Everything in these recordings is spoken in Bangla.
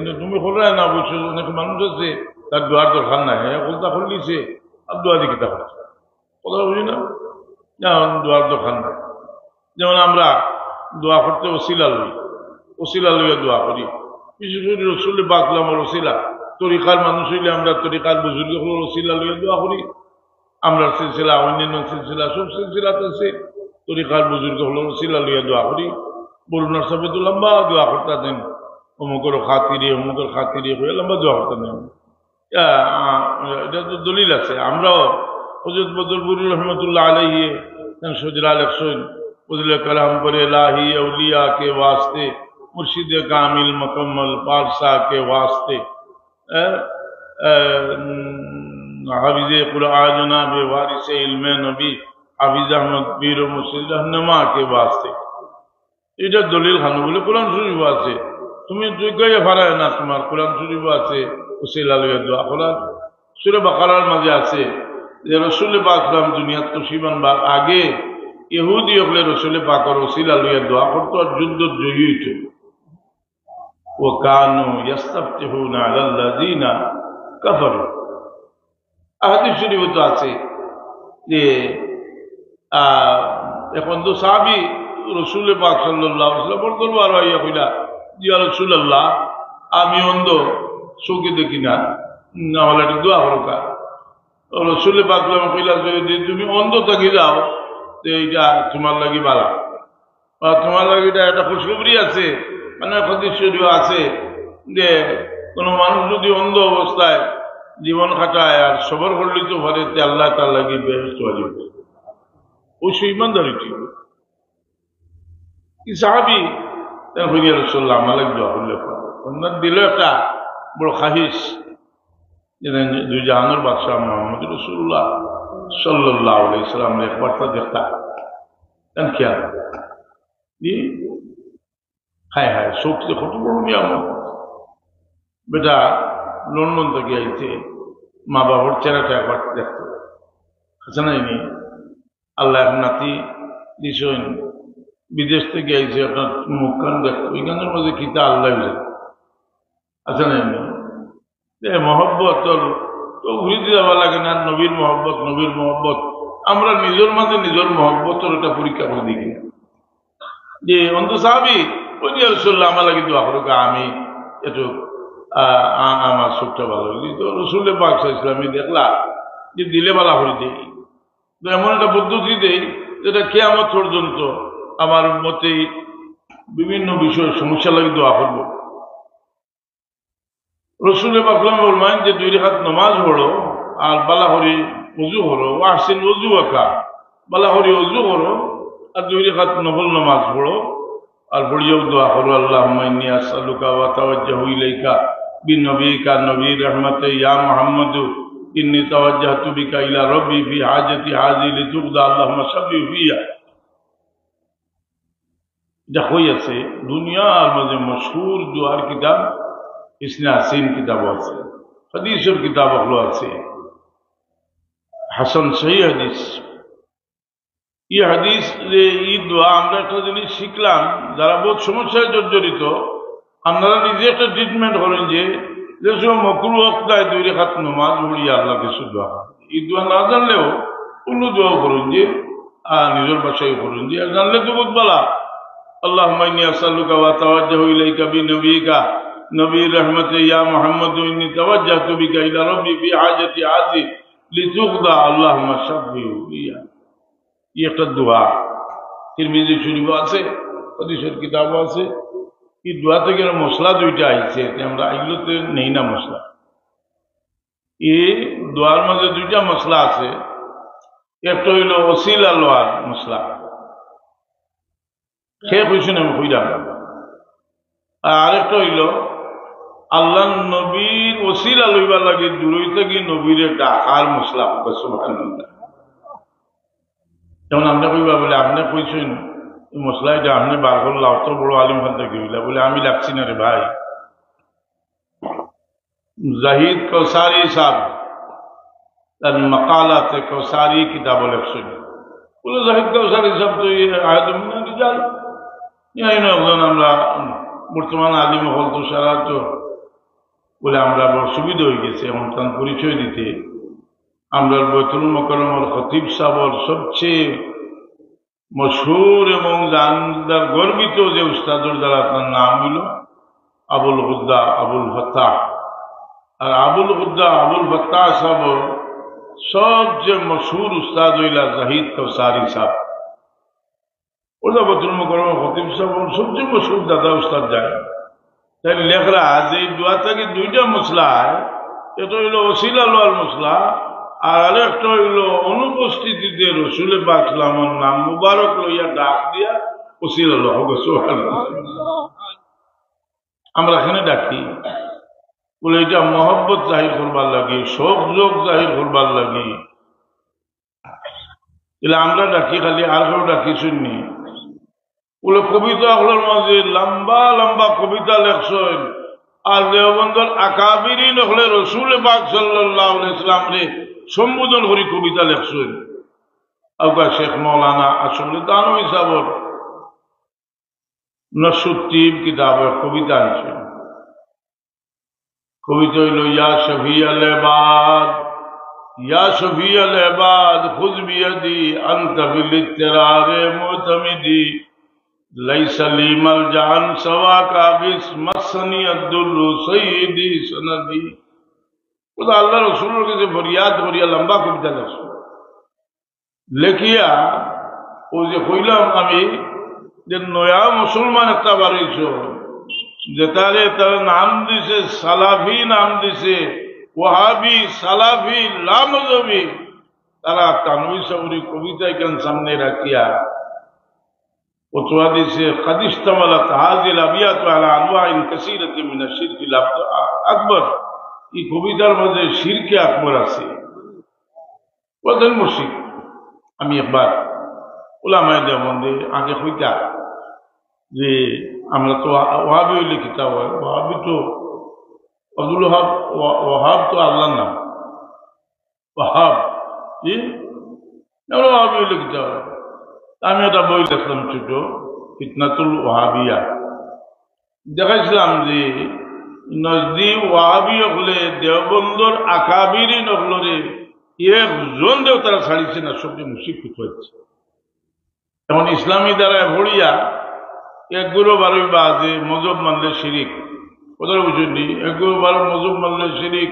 কিন্তু তুমি খোলা না বুঝছো অনেক মানুষ আছে তার দোয়ার দরকার নাই হ্যাঁ কলতা খুললিছে আর দোয়া দিয়ে কিতা করছে কথা বুঝি না দোয়ার দরকার নাই যেমন আমরা দোয়া করতে ওসিলা লইয়া দোয়া করি বিশেষ করে রসুল বাকলাম ওসিলা তরিকার মানুষ হইলে আমরা তরিকার বুজুর্গ হল ওসিলা লইয়া দোয়া করি আমরা সিলসিলা অন্যান্য সিলসিলা সব সিলসিলাতে আছে তরিকার বুজুর্গ হল ওসিলা লইয়া দোয়া করি বরুণার সাথে তো লম্বা দোয়া করতে দেন অমুকের খাতিরে হয়ে লম্বা দোয়া করতে দেন এটা তো দলিল আছে আমরাও হযরত বদরপুর রহমতুল্লাহ আলাইহি সজরা লেখছেন ফজলে কালাম করে ইলাহি औलिया के वास्ते मुर्शिद कामिल मुकम्मल पारसा के वास्ते हाफिज कुरान जनाब वारिस इल्म नबी हाफिज अहमद पीर मुर्शिद रहनुमा के वास्ते এটা দলিল খানো বলে কোরআন শরীফ আছে তুমি তুই কইয়া পারা না তোমার কোরআন শরীফ আছে ওসিলা লইয়া দোয়া করা সূরা বাকারার মাঝে আছে যে রাসূল পাক সাল্লাল্লাহু আলাইহি দুনিয়াত তশরিফান বার আগে ইহুদি হলে রাসূল পাকের ওসিলা লইয়া দোয়া করতো আর যুদ্ধ জয়ী হইতো ও কানু ইস্তাফতিহুনা আলাল্লাযিনা কাফারু হাদিস শরীফে তো আছে যে এখন তো সাহাবী রসুল পাক সাল্লাল্লাহু আলাইহি ওয়াসাল্লাম দরবার হইয়া কইলা ইয়া রাসূলুল্লাহ আমি অন্ধ চোখে দেখি না না হলে একটু দোয়া করো কা রসুল পাক কইলা যদি তুমি অন্ধ থাকি যাও তো এইটা তোমার লাগি বালা তোমার লাগি এটা একটা খুশখবরি আছে মানে হাদিস শরীফে আছে যে কোনো মানুষ যদি অন্ধ অবস্থায় জীবন কাটায় আর সবর করলে তো পারে আল্লাহ তার লাগি বেহেশত ওয়াজিব ওই ইমানদারি ঠিক সাহাবি হইয়া রাসূলুল্লাহ মালিক দোয়া করলে ওনার দিল একটা বড় খাহিস দুই জাহানের বাদশাহ মুহাম্মদ রাসূলুল্লাহ সাল্লাল্লাহু আলাইহি ওয়াসাল্লাম একবার তা দেখতা কেন খেয়াল হায় হায় শোক से কত বড় নিয়ামত বেটা লন্ডন থেকে আইছে মা বাবার চেহারাটা একবার দেখতো আছে না আল্লাহ এক নাতি দিছেন বিদেশ থেকে আইছে আপনার মুখখান দেখতো ওইখানের মধ্যে কিতা আল্লাহ আছে না মহব্বত তো ঘুরে দেওয়া লাগে না নবীর মহব্বত আমরা নিজের মাঝে নিজের মহব্বতের একটা পরীক্ষা করে দেখি যে অন্ত সাহাবি ওই রাসূলুল্লাহ আমার লাগে দোয়া করুক আমি একটু আমার সুখটা ভালো হইলি তো রাসূল পাক সাল্লাল্লাহু আলাইহি ওয়াসাল্লাম দেখলা যে দিলে বালা করে দেই তো এমন একটা পদ্ধতি দেই যেটা কিয়ামত পর্যন্ত আমার মতে বিভিন্ন বিষয়ে সমস্যা লাগে দোয়া করবো রাসূল পাক বললেন যে 2 রাকাত নামাজ পড়ো আর বালা করে ওযু করো ওয়াহসিন ওযুকা বালা করে ওযু করো আর 2 রাকাত নফল নামাজ পড়ো আর পড়িও দোয়া করো আল্লাহুম্মা ইন্নী আসআলুকা ওয়া তাওয়াজ্জাহু ইলাইকা বিনবিকা নবীর রহমতে ইয়া মুহাম্মদ ইন্নী তাওয়াজ্জাহতু বিকা ইলা রাব্বি ফি হাজাতি হাযি লিতুকদা আল্লাহুম্মা শাফি ফিয়া যা হইয়াছে দুনিয়ার মাঝে মশহুর দোয়ার কিতাব ইসনে আসিন কিতাব আছে হাদিসের কিতাব হলো আছে হাসান সহি হাদিস এই হাদিস যে এই দোয়া আমরা একটা জিনিস শিখলাম যারা বহুত সমস্যায় জর্জরিত আপনারা নিজে একটা ট্রিটমেন্ট করেন যে সময় মকরু অক্তায় 2 রাকাত নামাজ পড়িয়া আল্লাহকে দোয়া এই দোয়া না জানলেও অন্য দোয়া করুন যে নিজের ভাষায় করুন যে জানলে তো বহুত বলা আল্লাহুম্মা ইন্নী আসআলুকা ওয়া তাওয়াজ্জাহু ইলাইকা বিনবিকা নবীর রহমতে ইয়া মুহাম্মদ ইন্নী তাওয়াজ্জাহতু বিকা ইলা রাব্বি ফি হাজাতি হাযি লিতুকদা আল্লাহুম্মা শাফি ফিয়া এই একটা দোয়া তিরমিজি শরীফ আছে হাদিসের কিতাব আছে এই দোয়া থেকে মশলা 2টা আইছে আমরা এগুলোতে নেই না মশলা এই দোয়ার মধ্যে 2টা মশলা আছে একটা হইল ওসিলা লওয়ার মশলা খেয়ে কইছেন আমি কইলাম আর আরেকটা হইল আল্লাহ নবীর ওসিলা লইবার লাগে দূরই থেকে নবীরে ডাকার মশলা সুবহানাল্লাহ যেমন আপনি কইবা বলে আপনি কইছেন মশলা এটা আপনি বার করলে অত বড় আলিম খান থেকে হইলা বলে আমি লাগছি না রে ভাই জাহিদ কৌসারি সাহেব তার মকালাতে কৌসারি কিতাব লেখছেন বলে জাহিদ কৌসারি সাহেব তো আয়াতুল রিজাল একজন আমরা বর্তমান আলিম হল তো সারা তো বলে আমরা বড় সুবিধা হয়ে গেছে এমন তার পরিচয় দিতে। আমরা বৈতুল মোকাররমের খতিব সাহেবের সবচেয়ে মশহুর এবং জানদার গর্বিত যে উস্তাদের দ্বারা তার নাম হইল আবুল হুদ্দা আবুল ফত্তাহ। আর আবুল হুদ্দা আবুল ফত্তাহ সাহেব সবচেয়ে মশহুর উস্তাদ হইলা জাহিদ কৌসারি সাহেব। ওটা বৈতুল মোকাররমের খতিব সাহেব সবচেয়ে মশহুর দাদা উস্তাদ যায়। তাই লেখরা যে দোয়া থেকে দুইটা মশলা, এটা হইল ওসিলা লওয়ার মশলা, আর আরেকটা হইল অনুপস্থিতিতে রসুল পাক সাল্লাল্লাহু আলাইহি নাম মুবারক লইয়া ডাক দিয়া ওসিলা লওয়া হবে। আমরা এখানে ডাকি বলে এটা মহব্বত জাহির করবার লাগি, শোক যোগ জাহির করবার লাগি, এলে আমরা ডাকি খালি, আর কেউ ডাকি শুননি বলে কবিতা হলোর মাঝে লম্বা লম্বা কবিতা লেখছেন। আর দেওবন্দর আকাবিরিন হলে রসুল পাক সাল্লাল্লাহু আলাইহি সাল্লাম রে সম্বোধন করি কবিতা লেখছেন। আউকা শেখ মৌলানা আসলে তানভী সাহেবের নসুত্তিব কিতাবের কবিতা আনছেন। কবিতা হইল ইয়া শফি আল ইবাদ ইয়া শফি আল ইবাদ খুয বিয়াদি আনতা বিল ইত্তিরারে মুতামিদি লাইসা লি মালজান সাওয়াকা বিস মাসনি আদুল্লু সাইয়্যিদি সনদি। ওটা আল্লাহ রসুলের কাছে ফরিয়াদ করিয়া লম্বা কবিতা লেখছ লেখিয়া ও যে কইলাম আমি যে নয়া মুসলমান একটা বাড়িছ যে তার নাম দিছে সালাফি, নাম দিছে ওয়াহাবি, সালাফি, লামজবি। তারা তানভী সাহেবের কবিতা কেন সামনে রাখিয়া ফতোয়া দিছে قد اشتملت هذه الابيات على انواع كثيره من الشرك الاكبر। এই কবিতার মধ্যে শিরকে আকবর আছে। ওদের মুশরিক। আমি একবার উলামায়ে দেওবন্দে আগে কইতা যে আমরা তো ওয়াহাবি হইলে কিতাব হয়, ওয়াহাবি তো আব্দুল ওয়াহাব, ওয়াহাব তো আল্লাহর নাম, ওয়াহাব কি আমরা ওয়াহাবি হইলে কিতাব হয়। আমি একটা বই দেখলাম ছোট, ফিতনাতুল ওয়াহাবিয়া, দেখাইছিলাম যে নজদি ওয়াহাবি হলে দেওবন্দর আকাবিরি নকলরে একজন দেও তারা ছাড়িছে না, সবচেয়ে মুশরিক হচ্ছে। এমন ইসলামী দ্বারা ভরিয়া একগুলো বারোই বা যে মজব মানলে শিরিক, কোথাও বুঝুননি, একগুলো বারো মজব মানলে শিরিক,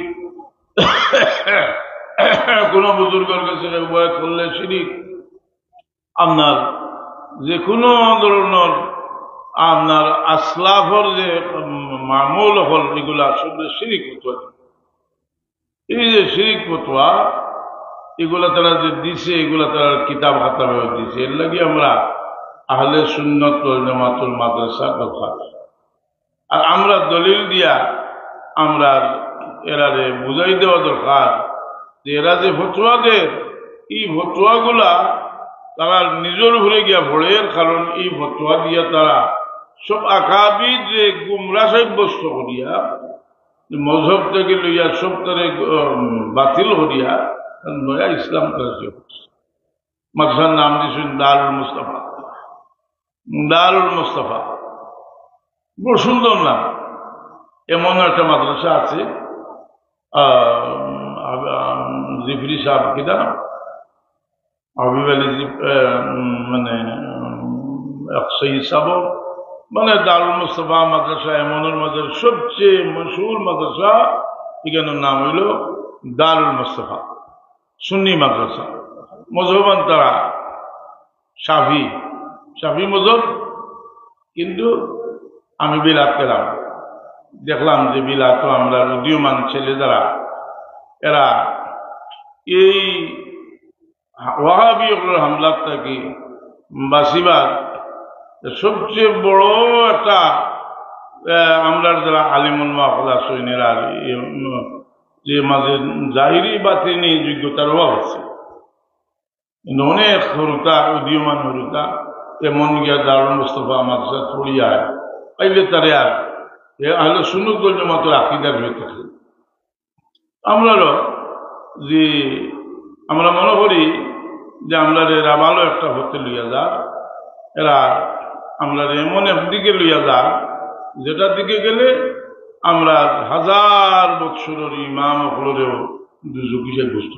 কোন বুজুর্গের কাছে বয়াত করলে শিরিক, আপনার যে কোনো ধরনের আপনার আসলাফর যে মামুল হল এগুলা আসলে শিরিক ফতোয়া। এই যে শিরিক ফতোয়া এগুলা তারা যে দিছে, এগুলা তারা কিতাব খাতা দিছে। এর লাগে আমরা আহলে সুন্নাত ওয়াল জামাতুল মাদ্রাসা কথা, আর আমরা দলিল দিয়া আমরা এরারে বুঝাই দেওয়া দরকার যে এরা যে ফতোয়া দেয় এই ফতোয়াগুলা তারা নিজের ঘুরে গিয়া ভোড়ের, কারণ এই ফতোয়া দিয়া তারা সব আকাবির যে গুমরা সাব্যস্ত করিয়া মজহব থেকে লইয়া সব তারে বাতিল করিয়া নয়া ইসলাম কার্য মাদ্রাসার নাম দিয়েছেন দারুল মুস্তাফা। দারুল মুস্তাফা বড় সুন্দর নাম। এমন একটা মাদ্রাসা আছে জিফরি সাহেব কিনা হাবিব আলী মানে সাহেব, মানে দারুল মুস্তাফা মাদ্রাসা এমনের মাদ্রাসা সবচেয়ে মশহুর মাদ্রাসা। এখানের নাম হইল দারুল মুস্তাফা, সুন্নি মাদ্রাসা। মজহবান তারা শাফি, শাফি মজহব। কিন্তু আমি বিলাত পেলাম, দেখলাম যে বিলাত আমরা উদীয়মান ছেলে যারা এরা এই ওয়াহাবি হামলার থাকি বাসিবার সবচেয়ে বড় একটা আমরা যারা আলিমুল মাহফুলা সৈনেরা যে মাঝে জাহিরি বাতিনি যোগ্যতার অভাব আছে, কিন্তু অনেক হরুতা উদীয়মান হরুতা এমন গিয়া দারুল মুস্তাফা মাদ্রাসা ছড়িয়া পাইলে তারে আর আহলে সুন্নাত ওয়াল জামাতের আকীদার হয়ে থাকে। আমরাও যে আমরা মনে করি যে আমরা এরা ভালো একটা হতে লইয়া যা, এরা আমরা এমন একদিকে লইয়া যা যেটার দিকে গেলে আমরা হাজার বৎসরের ইমাম হলেও দুজকি সাব্যস্ত